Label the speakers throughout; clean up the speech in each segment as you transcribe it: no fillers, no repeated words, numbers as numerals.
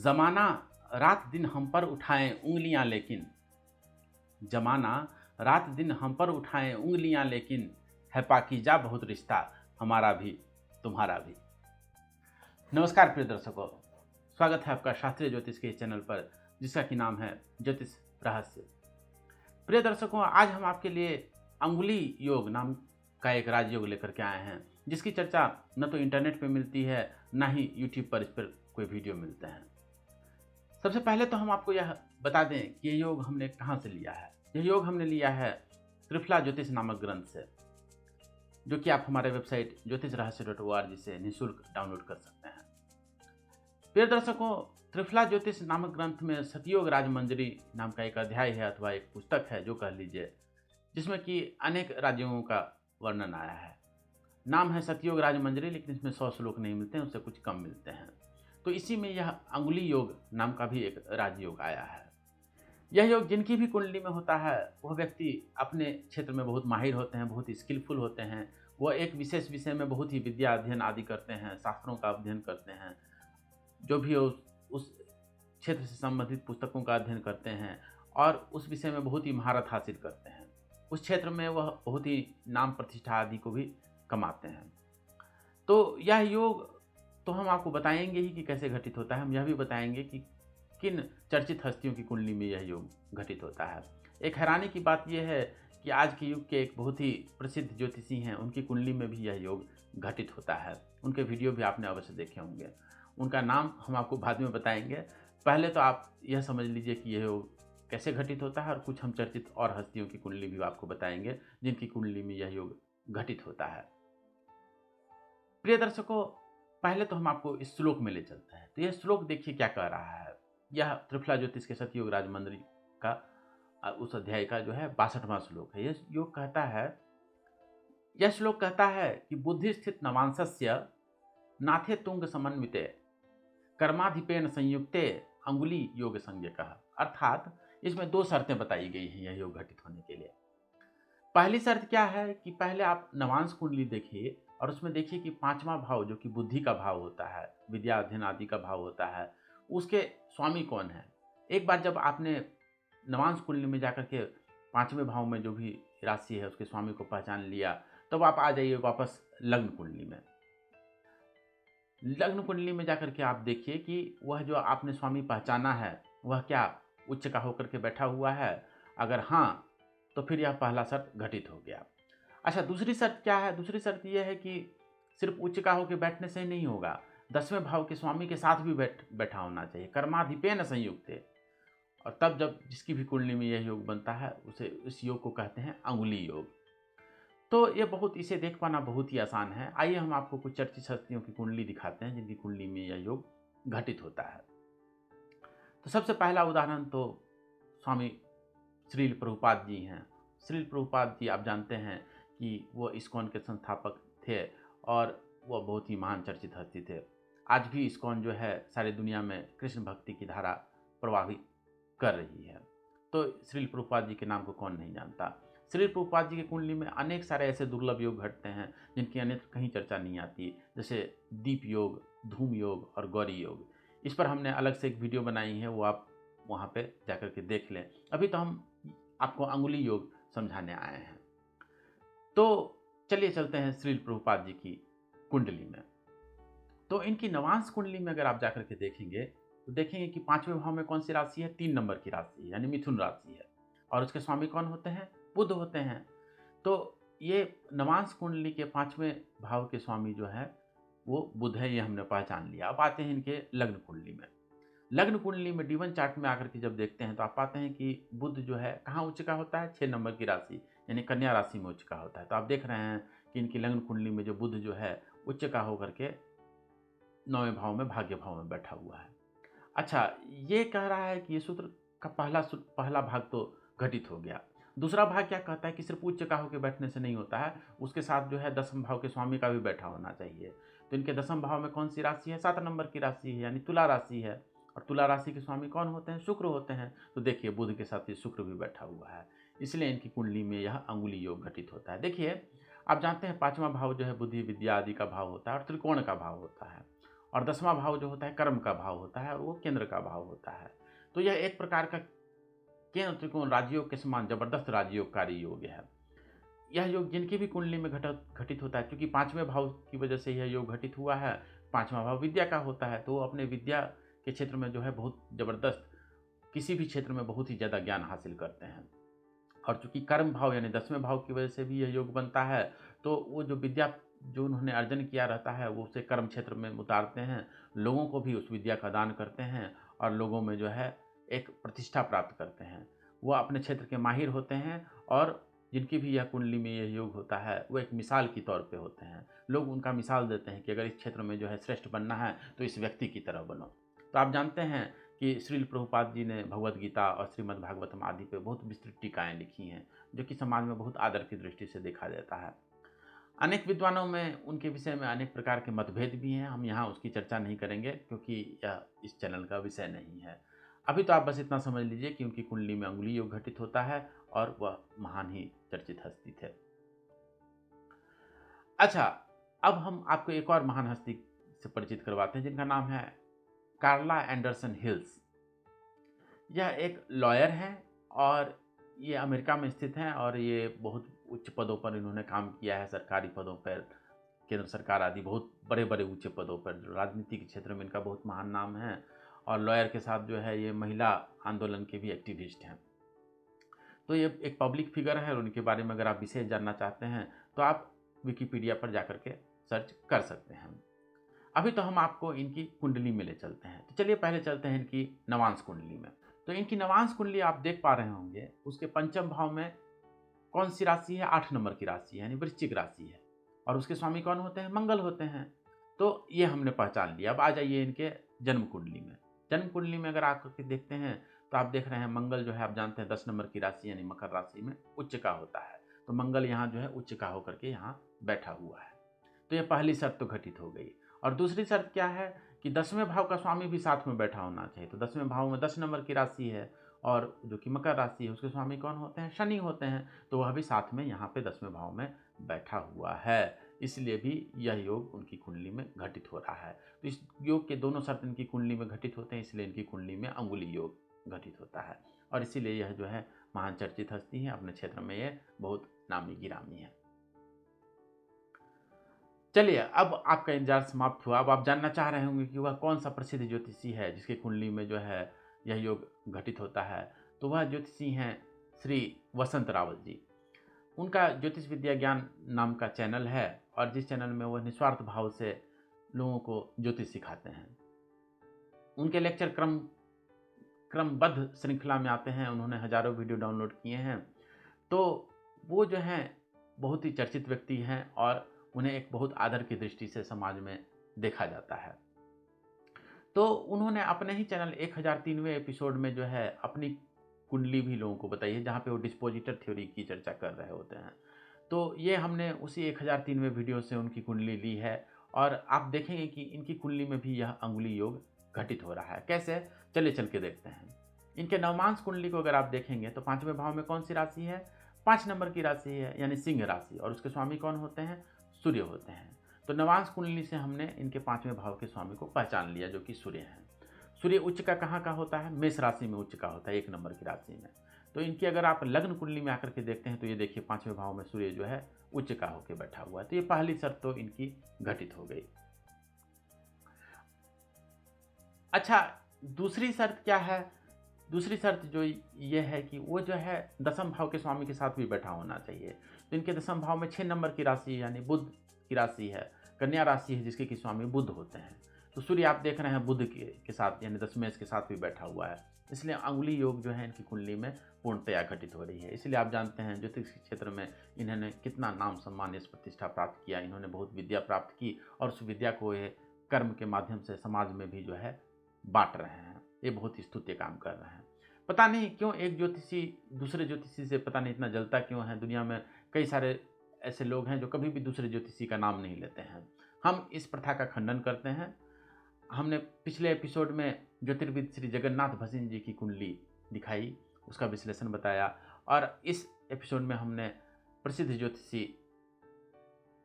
Speaker 1: ज़माना रात दिन हम पर उठाए उँगलियाँ लेकिन ज़माना रात दिन हम पर उठाए उँगलियाँ लेकिन है पाकीज़ा बहुत रिश्ता हमारा भी तुम्हारा भी। नमस्कार प्रिय दर्शकों, स्वागत है आपका शास्त्रीय ज्योतिष के चैनल पर जिसका कि नाम है ज्योतिष रहस्य। प्रिय दर्शकों, आज हम आपके लिए अंगुली योग नाम का एक राजयोग लेकर के आए हैं, जिसकी चर्चा न तो इंटरनेट पे मिलती है, ना ही यूट्यूब पर इस पर कोई वीडियो मिलते हैं। सबसे पहले तो हम आपको यह बता दें कि यह योग हमने कहाँ से लिया है। यह योग हमने लिया है त्रिफला ज्योतिष नामक ग्रंथ से, जो कि आप हमारे वेबसाइट ज्योतिषरहस्य.org से निःशुल्क डाउनलोड कर सकते हैं। प्रिय दर्शकों, त्रिफला ज्योतिष नामक ग्रंथ में सतयोग राजमंजरी नाम का एक अध्याय है अथवा एक पुस्तक है, जो कह लीजिए, जिसमें कि अनेक राजयोगों का वर्णन आया है। नाम है सतयोग राजमंजरी, लेकिन इसमें 100 श्लोक नहीं मिलते हैं, उससे कुछ कम मिलते हैं। तो इसी में यह अंगुली योग नाम का भी एक राजयोग आया है। यह योग जिनकी भी कुंडली में होता है, वह व्यक्ति अपने क्षेत्र में बहुत माहिर होते हैं, बहुत ही स्किलफुल होते हैं। वह एक विशेष विषय में बहुत ही विद्या अध्ययन आदि करते हैं, शास्त्रों का अध्ययन करते हैं, जो भी हो उस क्षेत्र से संबंधित पुस्तकों का अध्ययन करते हैं और उस विषय में बहुत ही महारत हासिल करते हैं। उस क्षेत्र में वह बहुत ही नाम प्रतिष्ठा आदि को भी कमाते हैं। तो यह योग तो हम आपको बताएंगे ही कि कैसे घटित होता है। हम यह भी बताएंगे कि किन चर्चित हस्तियों की कुंडली में यह योग घटित होता है। एक हैरानी की बात यह है कि आज के युग के एक बहुत ही प्रसिद्ध ज्योतिषी हैं, उनकी कुंडली में भी यह योग घटित होता है। उनके वीडियो भी आपने अवश्य देखे होंगे। उनका नाम हम आपको बाद में बताएंगे। पहले तो आप यह समझ लीजिए कि यह योग कैसे घटित होता है, और कुछ हम चर्चित और हस्तियों की कुंडली भी आपको बताएंगे जिनकी कुंडली में यह योग घटित होता है। प्रिय दर्शकों, पहले तो हम आपको इस श्लोक में ले चलते हैं। तो यह श्लोक देखिए क्या कह रहा है। यह त्रिफला ज्योतिष के सतयोग राजमंजरी का उस अध्याय का जो है 62वां श्लोक है। यह श्लोक कहता है कि बुद्धि स्थित नवांसस्य नाथे तुंग समन्विते कर्माधिपेन संयुक्ते अंगुली योग संज्ञकः। अर्थात इसमें 2 शर्तें बताई गई हैं यह योग घटित होने के लिए। पहली शर्त क्या है कि पहले आप नवांश कुंडली देखिए और उसमें देखिए कि 5वां भाव, जो कि बुद्धि का भाव होता है, विद्या अध्ययन आदि का भाव होता है, उसके स्वामी कौन है। एक बार जब आपने नवांश कुंडली में जाकर के 5वें भाव में जो भी राशि है उसके स्वामी को पहचान लिया, तब आप आ जाइए वापस लग्न कुंडली में। लग्न कुंडली में जाकर के आप देखिए कि वह जो आपने स्वामी पहचाना है वह क्या उच्च का होकर के बैठा हुआ है। अगर हाँ, तो फिर यह पहला शर्त घटित हो गया। अच्छा, दूसरी शर्त क्या है। दूसरी शर्त यह है कि सिर्फ उच्च का होकर बैठने से ही नहीं होगा, 10वें भाव के स्वामी के साथ भी बैठा होना चाहिए, कर्माधिपेन संयुक्ते। और तब जब जिसकी भी कुंडली में यह योग बनता है, उसे इस योग को कहते हैं अंगुली योग। तो ये इसे देख पाना बहुत ही आसान है। आइए हम आपको कुछ चर्चित हस्तियों की कुंडली दिखाते हैं जिनकी कुंडली में यह योग घटित होता है। तो सबसे पहला उदाहरण तो स्वामी श्रील प्रभुपाद जी हैं। श्रील प्रभुपाद जी आप जानते हैं कि वो इस्कॉन के संस्थापक थे और वह बहुत ही महान चर्चित हस्ती थे। आज भी इस्कॉन जो है सारी दुनिया में कृष्ण भक्ति की धारा प्रवाहित कर रही है। तो श्रील प्रभुपाद जी के नाम को कौन नहीं जानता। श्रील प्रभुपाद जी की कुंडली में अनेक सारे ऐसे दुर्लभ योग घटते हैं जिनकी अन्यत्र कहीं चर्चा नहीं आती, जैसे दीप योग, धूम योग और गौरी योग। इस पर हमने अलग से एक वीडियो बनाई है, वो आप वहाँ पे जाकर के देख लें। अभी तो हम आपको अंगुली योग समझाने आए हैं। तो चलिए चलते हैं श्रील प्रभुपाद जी की कुंडली में। तो इनकी नवांश कुंडली में अगर आप जाकर के देखेंगे तो देखेंगे कि 5वें भाव में कौन सी राशि है, 3 नंबर की राशि है, यानी मिथुन राशि है, और उसके स्वामी कौन होते हैं, बुध होते हैं। तो ये नवांश कुंडली के 5वें भाव के स्वामी जो है वो बुध है, ये हमने पहचान लिया। अब आते हैं इनके लग्न कुंडली में। लग्न कुंडली में D1 चार्ट में आकर के जब देखते हैं तो आप पाते हैं कि बुध जो है कहाँ उच्च का होता है, 6 नंबर की राशि यानी कन्या राशि में उच्च का होता है। तो आप देख रहे हैं कि इनकी लग्न कुंडली में जो बुध जो है उच्च का होकर के 9वें भाव में, भाग्य भाव में बैठा हुआ है। अच्छा, ये कह रहा है कि ये सूत्र का पहला भाग तो घटित हो गया। दूसरा भाग क्या कहता है कि सिर्फ उच्च का होकर बैठने से नहीं होता है, उसके साथ जो है 10वें भाव के स्वामी का भी बैठा होना चाहिए। तो इनके 10वें भाव में कौन सी राशि है, 7 नंबर की राशि है, यानी तुला राशि है, और तुला राशि के स्वामी कौन होते हैं, शुक्र होते हैं। तो देखिए बुध के साथ ये शुक्र भी बैठा हुआ है, इसलिए इनकी कुंडली में यह अंगुली योग घटित होता है। देखिए, आप जानते हैं 5वां भाव जो है बुद्धि विद्या आदि का भाव होता है और त्रिकोण का भाव होता है, और 10वां भाव जो होता है कर्म का भाव होता है और वो केंद्र का भाव होता है। तो यह एक प्रकार का केंद्र त्रिकोण राजयोग के समान जबरदस्त राजयोगकारी योग है। यह योग जिनकी भी कुंडली में घटित होता है, क्योंकि 5वें भाव की वजह से यह योग घटित हुआ है। 5वां भाव विद्या का होता है, तो वो अपने विद्या के क्षेत्र में जो है बहुत जबरदस्त, किसी भी क्षेत्र में बहुत ही ज़्यादा ज्ञान हासिल करते हैं। और चूंकि कर्म भाव यानी 10वें भाव की वजह से भी यह योग बनता है, तो वो जो विद्या जो उन्होंने अर्जन किया रहता है वो उसे कर्म क्षेत्र में उतारते हैं, लोगों को भी उस विद्या का दान करते हैं और लोगों में जो है एक प्रतिष्ठा प्राप्त करते हैं। वो अपने क्षेत्र के माहिर होते हैं और जिनकी भी यह कुंडली में यह योग होता है वो एक मिसाल की तौर पे होते हैं। लोग उनका मिसाल देते हैं कि अगर इस क्षेत्र में जो है श्रेष्ठ बनना है तो इस व्यक्ति की तरह बनो। तो आप जानते हैं कि श्रील प्रभुपाद जी ने भगवद गीता और श्रीमद् भागवतम आदि पे बहुत विस्तृत टीकाएँ लिखी हैं, जो कि समाज में बहुत आदर की दृष्टि से देखा जाता है। अनेक विद्वानों में उनके विषय में अनेक प्रकार के मतभेद भी हैं, हम यहाँ उसकी चर्चा नहीं करेंगे क्योंकि यह इस चैनल का विषय नहीं है। अभी तो आप बस इतना समझ लीजिए कि उनकी कुंडली में अंगुली योग घटित होता है और वह महान ही चर्चित हस्ती थे। अच्छा, अब हम आपको एक और महान हस्ती से परिचित करवाते हैं जिनका नाम है कार्ला एंडरसन हिल्स। यह एक लॉयर हैं और ये अमेरिका में स्थित हैं और ये बहुत उच्च पदों पर इन्होंने काम किया है, सरकारी पदों पर, केंद्र सरकार आदि बहुत बड़े बड़े ऊंचे पदों पर। राजनीति के क्षेत्र में इनका बहुत महान नाम है और लॉयर के साथ जो है ये महिला आंदोलन के भी एक्टिविस्ट हैं। तो ये एक पब्लिक फिगर है और उनके बारे में अगर आप विशेष जानना चाहते हैं तो आप विकिपीडिया पर जाकर के सर्च कर सकते हैं। अभी तो हम आपको इनकी कुंडली में ले चलते हैं, तो चलिए पहले चलते हैं इनकी नवांश कुंडली में। तो इनकी नवांश कुंडली आप देख पा रहे होंगे, उसके पंचम भाव में कौन सी राशि है? 8 नंबर की राशि है, यानी वृश्चिक राशि है और उसके स्वामी कौन होते हैं? मंगल होते हैं। तो ये हमने पहचान लिया। अब आ जाइए इनके जन्म कुंडली में। जन्म कुंडली में अगर आप देखते हैं तो आप देख रहे हैं मंगल जो है, आप जानते हैं 10 नंबर की राशि यानी मकर राशि में उच्च का होता है। तो मंगल यहाँ जो है उच्च का होकर के यहाँ बैठा हुआ है। तो ये पहली शर्त तो घटित हो गई। और दूसरी शर्त क्या है कि 10वें भाव का स्वामी भी साथ में बैठा होना चाहिए। तो 10वें भाव में 10 नंबर की राशि है और जो कि मकर राशि है उसके स्वामी कौन होते हैं? शनि होते हैं। तो वह भी साथ में यहाँ पे 10वें भाव में बैठा हुआ है, इसलिए भी यह योग उनकी कुंडली में घटित हो रहा है। तो इस योग के दोनों शर्त इनकी कुंडली में घटित होते हैं, इसलिए इनकी कुंडली में अंगुली योग घटित होता है और इसीलिए यह जो है महान चर्चित हस्ती है। अपने क्षेत्र में ये बहुत नामी गिरामी है। चलिए, अब आपका इंतजार समाप्त हुआ। अब आप जानना चाह रहे होंगे कि वह कौन सा प्रसिद्ध ज्योतिषी है जिसकी कुंडली में जो है यह योग घटित होता है। तो वह ज्योतिषी हैं श्री वसंत रावत जी। उनका ज्योतिष विद्या ज्ञान नाम का चैनल है और जिस चैनल में वह निस्वार्थ भाव से लोगों को ज्योतिष सिखाते हैं। उनके लेक्चर क्रमबद्ध श्रृंखला में आते हैं, उन्होंने हजारों वीडियो डाउनलोड किए हैं। तो वो जो हैं बहुत ही चर्चित व्यक्ति हैं और उन्हें एक बहुत आदर की दृष्टि से समाज में देखा जाता है। तो उन्होंने अपने ही चैनल 1003वें एपिसोड में जो है अपनी कुंडली भी लोगों को बताई है, जहाँ पे वो डिस्पोजिटर थ्योरी की चर्चा कर रहे होते हैं। तो ये हमने उसी 1003वें वीडियो से उनकी कुंडली ली है और आप देखेंगे कि इनकी कुंडली में भी यह अंगुली योग घटित हो रहा है। कैसे? चलिए चल के देखते हैं। इनके नवमांश कुंडली को अगर आप देखेंगे तो 5वें भाव में कौन सी राशि है? 5 नंबर की राशि है, यानी सिंह राशि, और उसके स्वामी कौन होते हैं? सूर्य होते हैं। तो नवांश कुंडली से हमने इनके 5वें भाव के स्वामी को पहचान लिया, जो कि सूर्य हैं। सूर्य उच्च का कहाँ का होता है? मेष राशि में उच्च का होता है, 1 नंबर की राशि में। तो इनकी अगर आप लग्न कुंडली में आकर के देखते हैं तो ये देखिए 5वें भाव में सूर्य जो है उच्च का होकर बैठा हुआ है। तो ये पहली शर्त तो इनकी घटित हो गई। अच्छा, दूसरी शर्त क्या है? दूसरी शर्त जो ये है कि वो जो है 10म भाव के स्वामी के साथ भी बैठा होना चाहिए। तो इनके 10म भाव में 6 नंबर की राशि यानी बुध की राशि है, कन्या राशि है, जिसके कि स्वामी बुध होते हैं। तो सूर्य आप देख रहे हैं बुध के साथ यानी दशमेश के साथ भी बैठा हुआ है, इसलिए अंगुली योग जो है इनकी कुंडली में पूर्णतया घटित हो रही है। इसलिए आप जानते हैं ज्योतिष के क्षेत्र में इन्होंने कितना नाम सम्मान यश प्रतिष्ठा प्राप्त किया। इन्होंने बहुत विद्या प्राप्त की और उस विद्या को ये कर्म के माध्यम से समाज में भी जो है बांट रहे हैं। ये बहुत ही स्तुत्य काम कर रहे हैं। पता नहीं क्यों एक ज्योतिषी दूसरे ज्योतिषी से पता नहीं इतना जलता क्यों है। दुनिया में कई सारे ऐसे लोग हैं जो कभी भी दूसरे ज्योतिषी का नाम नहीं लेते हैं। हम इस प्रथा का खंडन करते हैं। हमने पिछले एपिसोड में ज्योतिर्विद श्री जगन्नाथ भसीन जी की कुंडली दिखाई, उसका विश्लेषण बताया, और इस एपिसोड में हमने प्रसिद्ध ज्योतिषी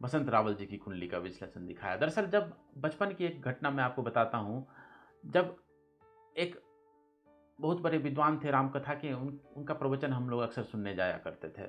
Speaker 1: वसंत रावल जी की कुंडली का विश्लेषण दिखाया। दरअसल जब बचपन की एक घटना मैं आपको बताता हूँ, जब एक बहुत बड़े विद्वान थे रामकथा के, उनका प्रवचन हम लोग अक्सर सुनने जाया करते थे।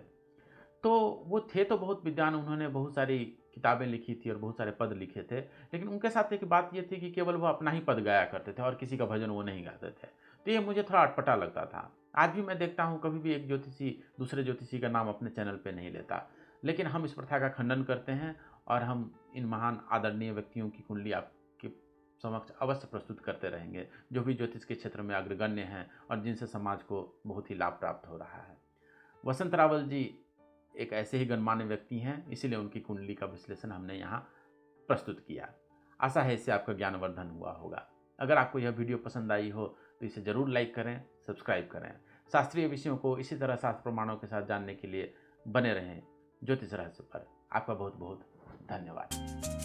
Speaker 1: तो वो थे तो बहुत विद्वान, उन्होंने बहुत सारी किताबें लिखी थी और बहुत सारे पद लिखे थे, लेकिन उनके साथ एक बात ये थी कि केवल वो अपना ही पद गाया करते थे और किसी का भजन वो नहीं गाते थे। तो ये मुझे थोड़ा अटपटा लगता था। आज भी मैं देखता हूँ, कभी भी एक ज्योतिषी दूसरे ज्योतिषी का नाम अपने चैनल पे नहीं लेता, लेकिन हम इस प्रथा का खंडन करते हैं और हम इन महान आदरणीय व्यक्तियों की कुंडली आपके समक्ष अवश्य प्रस्तुत करते रहेंगे, जो भी ज्योतिष के क्षेत्र में अग्रगण्य हैं और जिनसे समाज को बहुत ही लाभ प्राप्त हो रहा है। वसंत रावल जी एक ऐसे ही गणमान्य व्यक्ति हैं, इसीलिए उनकी कुंडली का विश्लेषण हमने यहाँ प्रस्तुत किया। आशा है इससे आपका ज्ञानवर्धन हुआ होगा। अगर आपको यह वीडियो पसंद आई हो तो इसे ज़रूर लाइक करें, सब्सक्राइब करें। शास्त्रीय विषयों को इसी तरह शास्त्र प्रमाणों के साथ जानने के लिए बने रहें ज्योतिष रहस्य पर। आपका बहुत बहुत धन्यवाद।